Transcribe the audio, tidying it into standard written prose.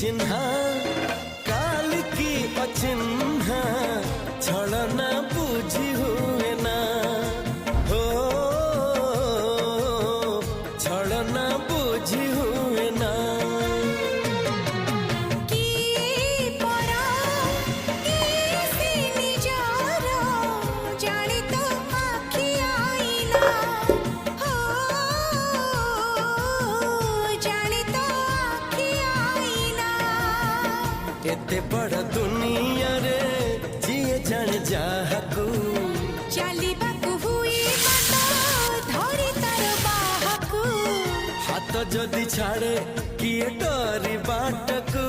चिन्हा काल की अचिन्हा छलना बुझी हुए ना हो छलना बुझी हुए ना एते बड़ दुनिया रे जिए जान जाहकू चलिबाकू हुई मत धरी तार बाहकू हाथ जदि छाड़े किए डरी बाटकू